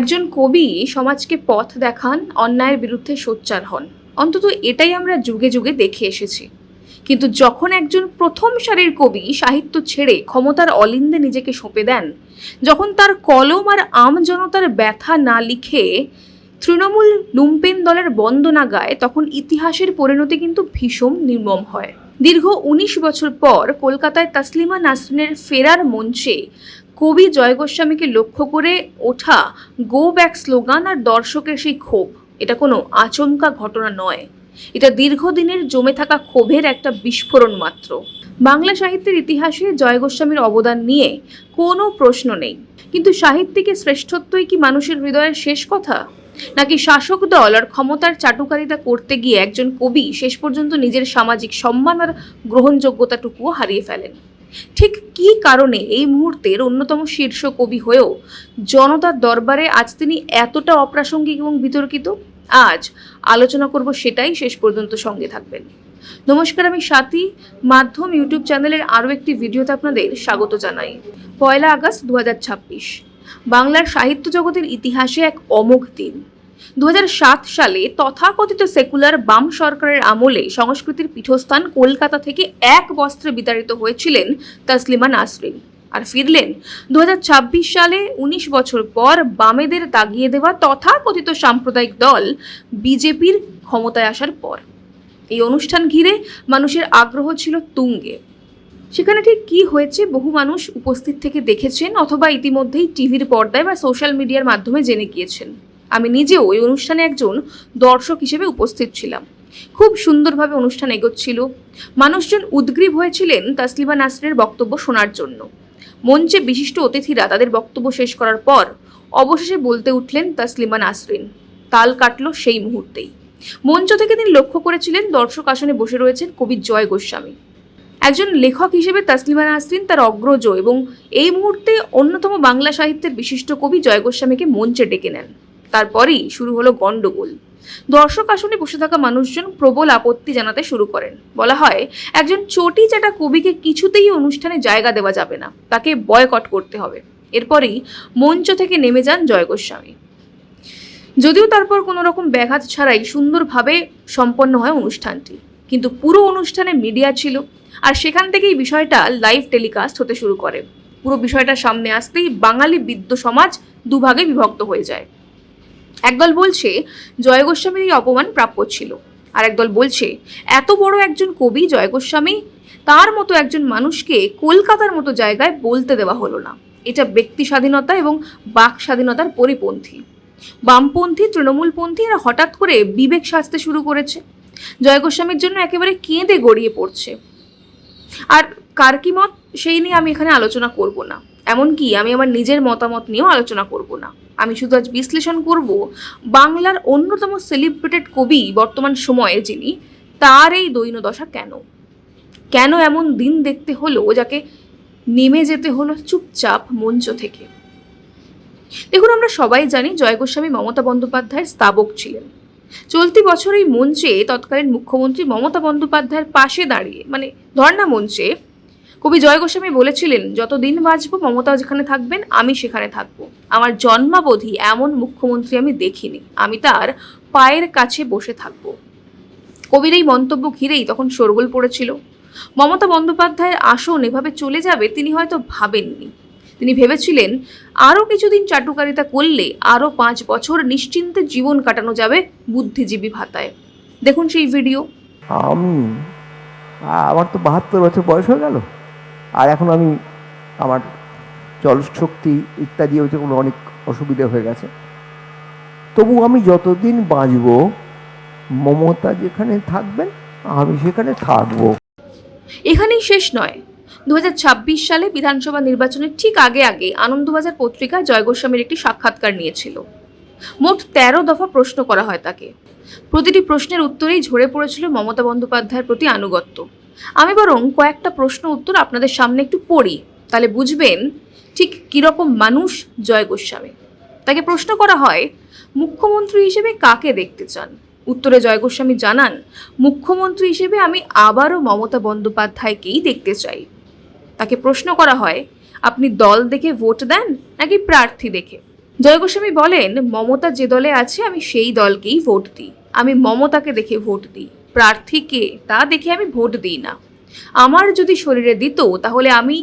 একজন কবি সমাজকে পথ দেখান, অন্যায়ের বিরুদ্ধে সোচ্চার হন। অন্তত এটাই আমরা যুগে যুগে দেখে এসেছি। কিন্তু যখন একজন প্রথম সারির কবি সাহিত্য ছেড়ে ক্ষমতার অলিন্দে নিজেকে সঁপে দেন, যখন তার কলম আর আম জনতার ব্যথা না লিখে তৃণমূল লুম্পেন দলের বন্দনা গায়, তখন ইতিহাসের পরিণতি কিন্তু ভীষণ নির্মম হয়। দীর্ঘ ১৯ বছর পর কলকাতায় তাসলিমা নাসরিনের ফেরার মঞ্চে কবি জয় গোস্বামীকে লক্ষ্য করে ওঠা গো ব্যাক স্লোগান আর দর্শকের সেই ক্ষোভ, এটা কোনো আচমকা ঘটনা নয়। এটা দীর্ঘদিনের জমে থাকা ক্ষোভের একটা বিস্ফোরণ মাত্র। বাংলা সাহিত্যের ইতিহাসে জয় গোস্বামীর অবদান নিয়ে কোনো প্রশ্ন নেই, কিন্তু সাহিত্যিকের শ্রেষ্ঠত্বই কি মানুষের হৃদয়ের শেষ কথা, নাকি শাসক দল আর ক্ষমতার চাটুকারিতা করতে গিয়ে একজন কবি শেষ পর্যন্ত নিজের সামাজিক সম্মান আর গ্রহণযোগ্যতাটুকুও হারিয়ে ফেলেন? ঠিক কী কারণে এই মুহূর্তের অন্যতম শীর্ষ কবি হয়েও জনতার দরবারে আজ তিনি এতটা অপ্রাসঙ্গিক এবং বিতর্কিত? আজ আলোচনা করব সেটাই, শেষ পর্যন্ত সঙ্গে থাকবেন। নমস্কার, আমি স্বাতী। মাধ্যম ইউটিউব চ্যানেলের আরও একটি ভিডিওতে আপনাদের স্বাগত জানাই। 1 আগস্ট 2026 বাংলার সাহিত্য জগতের ইতিহাসে এক অমোঘ দিন। 2007 সালে তথাকথিত সেকুলার বাম সরকারের আমলে সংস্কৃতির পীঠস্থান কলকাতা থেকে এক বস্ত্রে বিতাড়িত হয়েছিলেন তাসলিমা নাসরিন, আর ফিরলেন 2026 সালে 19 বছর পর বামেদের তাগিয়ে দেওয়া তথাকথিত সাম্প্রদায়িক দল বিজেপির ক্ষমতায় আসার পর। এই অনুষ্ঠান ঘিরে মানুষের আগ্রহ ছিল তুঙ্গে। সেখানে ঠিক কী হয়েছে বহু মানুষ উপস্থিত থেকে দেখেছেন, অথবা ইতিমধ্যেই টিভির পর্দায় বা সোশ্যাল মিডিয়ার মাধ্যমে জেনে গিয়েছেন। আমি নিজেও ওই অনুষ্ঠানে একজন দর্শক হিসেবে উপস্থিত ছিলাম। খুব সুন্দরভাবে অনুষ্ঠান এগোচ্ছিল। মানুষজন উদ্গ্রীব হয়েছিলেন তাসলিমা নাসরিনের বক্তব্য শোনার জন্য। মঞ্চে বিশিষ্ট অতিথিরা তাদের বক্তব্য শেষ করার পর অবশেষে বলতে উঠলেন তাসলিমা নাসরিন। তাল কাটল সেই মুহূর্তেই। মঞ্চ থেকে তিনি লক্ষ্য করেছিলেন দর্শক আসনে বসে রয়েছেন কবি জয় গোস্বামী। একজন লেখক হিসেবে তাসলিমা নাসরিন তার অগ্রজ এবং এই মুহূর্তে অন্যতম বাংলা সাহিত্যের বিশিষ্ট কবি জয় গোস্বামীকে মঞ্চে ডেকে নেন। তারপরেই শুরু হলো গন্ডগোল। দর্শক আসনে বসে থাকা মানুষজন প্রবল আপত্তি জানাতে শুরু করেন। বলা হয়, একজন চটি চাটা কবিকে কিছুতেই অনুষ্ঠানে জায়গা দেওয়া যাবে না, তাকে বয়কট করতে হবে। এরপরেই মঞ্চ থেকে নেমে যান জয় গোস্বামী। যদিও তারপর কোনো রকম ব্যাঘাত ছাড়াই সুন্দরভাবে সম্পন্ন হয় অনুষ্ঠানটি, কিন্তু পুরো অনুষ্ঠানে মিডিয়া ছিল, আর সেখান থেকেই বিষয়টা লাইভ টেলিকাস্ট হতে শুরু করে। পুরো বিষয়টা সামনে আসতেই বাঙালি বিদ্য সমাজ দুভাগে বিভক্ত হয়ে যায়। একদল বলছে জয় গোস্বামীর এই অপমান প্রাপ্য ছিল, আর একদল বলছে এত বড় একজন কবি জয় গোস্বামী, তার মতো একজন মানুষকে কলকাতার মতো জায়গায় বলতে দেওয়া হলো না। এটা ব্যক্তি স্বাধীনতা এবং বাক স্বাধীনতার পরিপন্থী। বামপন্থী, তৃণমূলপন্থী এরা হঠাৎ করে বিবেক সাজতে শুরু করেছে। জয় গোস্বামীর জন্য একেবারে কেঁদে গড়িয়ে পড়ছে। আর কার কি মত সেই নিয়ে আমি এখানে আলোচনা করব না, এমনকি আমি আমার নিজের মতামত নিয়েও আলোচনা করব না। আমি শুধু আজ বিশ্লেষণ করব বাংলার অন্যতম সেলিব্রেটেড কবি বর্তমান সময়ে যিনি, তার এই দৈন্যদশা কেন এমন দিন দেখতে হলো যাকে নেমে যেতে হলো চুপচাপ মঞ্চ থেকে। দেখুন, আমরা সবাই জানি জয় গোস্বামী মমতা বন্দ্যোপাধ্যায়ের স্তাবক ছিলেন। চলতি বছর এই মঞ্চে তৎকালীন মুখ্যমন্ত্রী মমতা বন্দ্যোপাধ্যায়ের পাশে দাঁড়িয়ে, মানে ধর্ণা মঞ্চে, কবি জয় গোস্বামী বলেছিলেন, যতদিন বাঁচবো মমতা যেখানে থাকবেন আমি সেখানে থাকবো। আমার জন্মাবধি এমন মুখ্যমন্ত্রী আমি দেখিনি, আমি তার পায়ের কাছে বসে থাকবো। কবির এই মন্তব্য ঘিরেই তখন শোরগোল পড়েছিল। মমতা বন্দ্যোপাধ্যায়ের আসন এভাবে চলে যাবে তিনি হয়তো ভাবেননি। তিনি ভেবেছিলেন আরও কিছুদিন চাটুকারিতা করলে আরও 5 বছর নিশ্চিন্তে জীবন কাটানো যাবে বুদ্ধিজীবী ভাতায়। দেখুন সেই ভিডিও। আমার তো 72 বছর বয়স হয়ে গেল, আর এখন আমার জলশক্তি ইত্যাদি ওইগুলো অনেক অসুবিধা হয়ে গেছে। তবু আমি যতদিন বাঁচব মমতা যেখানে থাকবেন আমি সেখানে থাকবো। এখানেই শেষ নয়। 2026 সালে বিধানসভা নির্বাচনের ঠিক আগে আনন্দবাজার পত্রিকায় জয় গোস্বামীর একটি সাক্ষাৎকার নিয়েছিল। মোট 13 দফা প্রশ্ন করা হয় তাকে। প্রতিটি প্রশ্নের উত্তরেই ঝরে পড়েছিল মমতা বন্দ্যোপাধ্যায়ের প্রতি আনুগত্য। আমি বরং কয়েকটা প্রশ্ন উত্তর আপনাদের সামনে একটু পড়ি, তাহলে বুঝবেন ঠিক কিরকম মানুষ জয় গোস্বামী। তাকে প্রশ্ন করা হয়, মুখ্যমন্ত্রী হিসেবে কাকে দেখতে চান? উত্তরে জয় গোস্বামী জানান, মুখ্যমন্ত্রী হিসেবে আমি আবারও মমতা বন্দ্যোপাধ্যায়কেই দেখতে চাই। তাকে প্রশ্ন করা হয়, আপনি দল দেখে ভোট দেন নাকি প্রার্থী দেখে? জয় গোস্বামী বলেন, মমতা যে দলে আছে আমি সেই দলকেই ভোট দিই। আমি মমতাকে দেখে ভোট দিই, প্রার্থীকে তা দেখে আমি ভোট দিই না। আমার যদি শরীরে দিত তাহলে আমি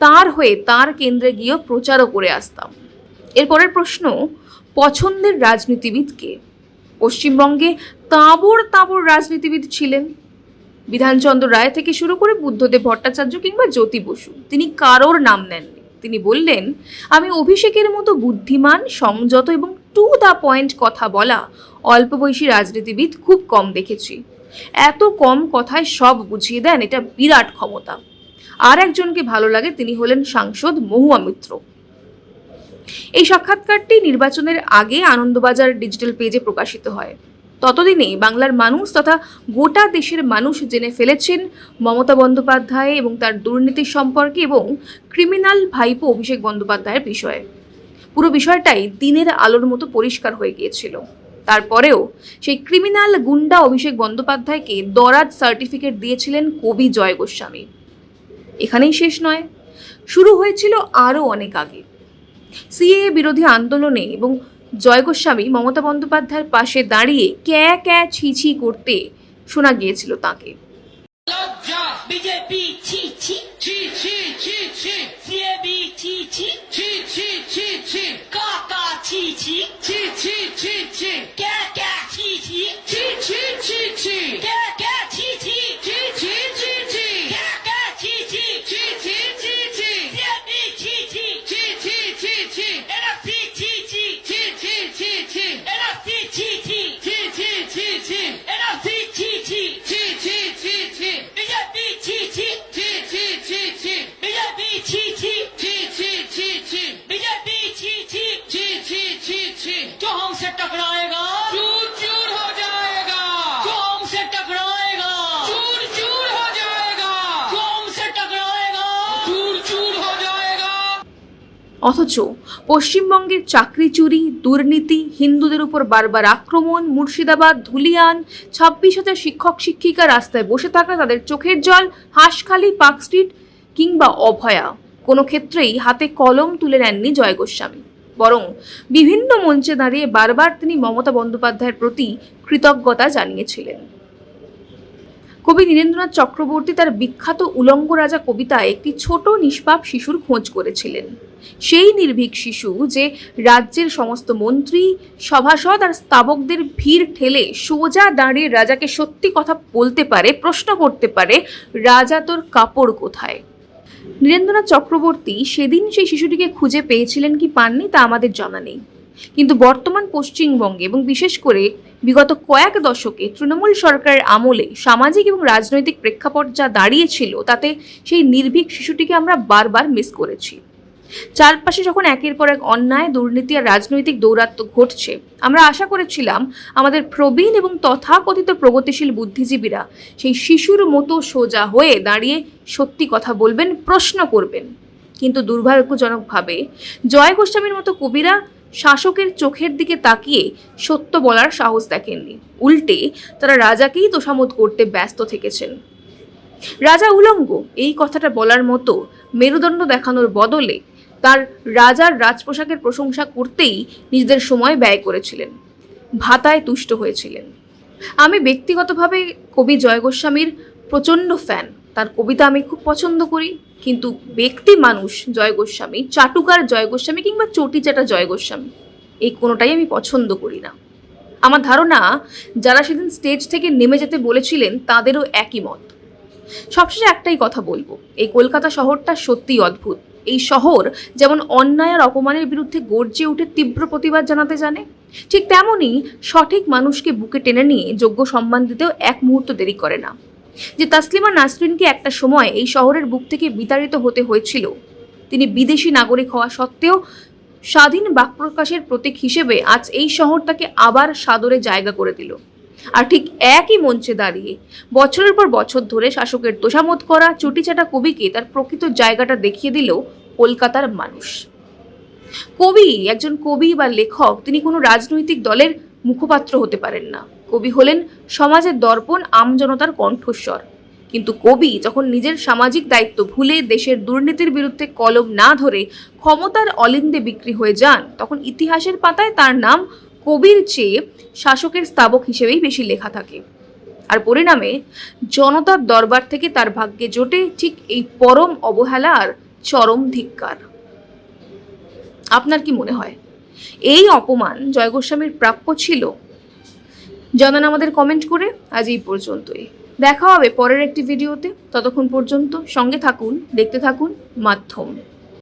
তার হয়ে তার কেন্দ্রে গিয়েও প্রচারও করে আসতাম। এরপরের প্রশ্ন, পছন্দের রাজনীতিবিদ কে? পশ্চিমবঙ্গে তাঁবর তাঁবর রাজনীতিবিদ ছিলেন। বিধানচন্দ্র রায় থেকে শুরু করে বুদ্ধদেব ভট্টাচার্য কিংবা জ্যোতি বসু, তিনি কারোর নাম নেননি। তিনি বললেন, আমি অভিষেকের মতো বুদ্ধিমান, সংযত এবং টু দ্য পয়েন্ট কথা বলা অল্প বয়সী রাজনীতিবিদ খুব কম দেখেছি। এত কম কথায় সব বুঝিয়ে দেন, এটা বিরাট ক্ষমতা। আর একজনকে ভালো লাগে, তিনি হলেন সাংসদ মহুয়া মিত্র। এই সাক্ষাৎকারটি নির্বাচনের আগে আনন্দবাজার ডিজিটাল পেজে প্রকাশিত হয়। ততদিনে বাংলার মানুষ তথা গোটা দেশের মানুষ জেনে ফেলেছেন মমতা বন্দ্যোপাধ্যায় এবং তার দুর্নীতির সম্পর্কে এবং ক্রিমিনাল ভাইপো অভিষেক বন্দ্যোপাধ্যায়ের বিষয়ে। পুরো বিষয়টাই দিনের আলোর মতো পরিষ্কার হয়ে গিয়েছিল। তারপরেও সেই ক্রিমিনাল গুন্ডা অভিষেক বন্দ্যোপাধ্যায়কে দরাজ সার্টিফিকেট দিয়েছিলেন কবি জয় গোস্বামী। এখানেই শেষ নয়, শুরু হয়েছিল আরও অনেক আগে। সিএএ বিরোধী আন্দোলনে এবং জয় গোস্বামী মমতা বন্দ্যোপাধ্যায়ের পাশে দাঁড়িয়ে ক্যা ক্যা ছি ছি করতে শোনা গিয়েছিল তাকে। লজ্জা বিজেপি ছি ছি ছি ছি ছি ছি সিএবি ছি ছি ছি ছি ছি ছি কাকা ছি ছি ছি ছি ছি ছি ক্যা ক্যা ছি ছি ছি ছি ছি ছি ক্যা ক্যা ছি ছি ছি ছি ছি ছি ক্যা ক্যা ছি ছি ছি ছি ছি ছি সিএবি ছি ছি ছি ছি ছি ছি এনআরসি ছি ছি ছি ছি ছি ছি এনআরসি ছি ছি ছি ছি ছি ছি এনআরসি ছি ছি ছি ছি ছি ছি বিজেপি ছি ছি ছি ছি ছি ছি বিজেপি ছি ছি ছি ছি ছি ছি बीजेपी छी छी छी छी छी छी जो हमसे टकराएगा चूर चूर हो जाएगा, जो हमसे टकराएगा चूर चूर हो जाएगा, जो हमसे टकराएगा चूर चूर हो जाएगा। অথচ পশ্চিমবঙ্গের চাকরি চুরি, দুর্নীতি, হিন্দুদের উপর বারবার আক্রমণ, মুর্শিদাবাদ, ধুলিয়ান, 26,000 শিক্ষক শিক্ষিকা রাস্তায় বসে থাকা, তাদের চোখের জল, হাঁসখালি, পার্ক স্ট্রিট কিংবা অভয়া, কোনো ক্ষেত্রেই হাতে কলম তুলে নেননি জয় গোস্বামী। বরং বিভিন্ন মঞ্চে দাঁড়িয়ে বারবার তিনি মমতা বন্দ্যোপাধ্যায়ের প্রতি কৃতজ্ঞতা জানিয়েছিলেন। কবি নীরেন্দ্রনাথ চক্রবর্তী তার বিখ্যাত উলঙ্গ রাজা কবিতায় একটি ছোট নিষ্পাপ শিশুর খোঁজ করেছিলেন। সেই নির্ভীক শিশু যে রাজ্যের সমস্ত মন্ত্রী, সভাসদ আর স্তাবকদের ভিড় ঠেলে সোজা দাঁড়িয়ে রাজাকে সত্যি কথা বলতে পারে, প্রশ্ন করতে পারে, রাজা তোর কাপড় কোথায়? নীরেন্দ্রনাথ চক্রবর্তী সেদিন সেই শিশুটিকে খুঁজে পেয়েছিলেন কি পাননি তা আমাদের জানা নেই। কিন্তু বর্তমান পশ্চিমবঙ্গে এবং বিশেষ করে বিগত কয়েক দশকে তৃণমূল সরকারের আমলে সামাজিক এবং রাজনৈতিক প্রেক্ষাপট যা দাঁড়িয়েছিল, তাতে সেই নির্ভীক শিশুটিকে আমরা বারবার মিস করেছি। চারপাশে যখন একের পর এক অন্যায়, দুর্নীতি আর রাজনৈতিক দৌরাত্ম্য ঘটছে, আমরা আশা করেছিলাম আমাদের প্রবীণ এবং তথাকথিত প্রগতিশীল বুদ্ধিজীবীরা সেই শিশুর মতো সোজা হয়ে দাঁড়িয়ে সত্যি কথা বলবেন, প্রশ্ন করবেন। কিন্তু দুর্ভাগ্যজনকভাবে জয় গোস্বামীর মতো কবিরা শাসকের চোখের দিকে তাকিয়ে সত্য বলার সাহস দেখেননি। উল্টে তারা রাজাকেই তোষামোদ করতে ব্যস্ত থেকেছেন। রাজা উলঙ্গ এই কথাটা বলার মতো মেরুদণ্ড দেখানোর বদলে তার রাজার রাজপোশাকের প্রশংসা করতেই নিজেদের সময় ব্যয় করেছিলেন, ভাতায় তুষ্ট হয়েছিলেন। আমি ব্যক্তিগতভাবে কবি জয় গোস্বামীর প্রচণ্ড ফ্যান, তার কবিতা আমি খুব পছন্দ করি। কিন্তু ব্যক্তি মানুষ জয় গোস্বামী, চাটুকার জয় গোস্বামী কিংবা চটিচাটা জয় গোস্বামী, এই কোনোটাই আমি পছন্দ করি না। আমার ধারণা যারা সেদিন স্টেজ থেকে নেমে যেতে বলেছিলেন তাদেরও একই মত। সবশেষে একটাই কথা বলবো, এই কলকাতা শহরটা সত্যিই অদ্ভুত। এই শহর যেমন অন্যায় আর অপমানের বিরুদ্ধে গর্জে উঠে তীব্র প্রতিবাদ জানাতে জানে, ঠিক তেমনই সঠিক মানুষকে বুকে টেনে নিয়ে যোগ্য সম্মান দিতেও এক মুহূর্ত দেরি করে না। যে তাসলিমা নাসরিনকে একটা সময় এই শহরের বুক থেকে বিতাড়িত হতে হয়েছিল, তিনি বিদেশি নাগরিক হওয়া সত্ত্বেও স্বাধীন বাক্যপ্রকাশের প্রতীক হিসেবে আজ এই শহর তাকে আবার সাদরে জায়গা করে দিল। আর ঠিক একই মঞ্চে দাঁড়িয়ে বছরের পর বছর ধরে শাসকের তোষামোদ করা চটিচাটা কবিকে তার প্রকৃত জায়গাটা দেখিয়ে দিল কলকাতার মানুষ। কবি, একজন কবি বা লেখক, তিনি কোনো রাজনৈতিক দলের মুখপাত্র হতে পারেন না। কবি হলেন সমাজের দর্পণ, আমজনতার কণ্ঠস্বর। কিন্তু কবি যখন নিজের সামাজিক দায়িত্ব ভুলে দেশের দুর্নীতির বিরুদ্ধে কলম না ধরে ক্ষমতার অলিন্দে বিক্রি হয়ে যান, তখন ইতিহাসের পাতায় তার নাম কবির চেয়ে শাসকের স্তাবক হিসেবেই বেশি লেখা থাকে। আর পরিণামে জনতার দরবার থেকে তার ভাগ্যে জোটে ঠিক এই পরম অবহেলা আর চরম ধিক্কার। আপনার কি মনে হয় এই অপমান জয় গোস্বামীর প্রাপ্য ছিল? জানান আমাদের কমেন্ট করে। আজ এই পর্যন্তই, দেখা হবে পরের একটি ভিডিওতে। ততক্ষণ পর্যন্ত সঙ্গে থাকুন, দেখতে থাকুন মাধ্যম।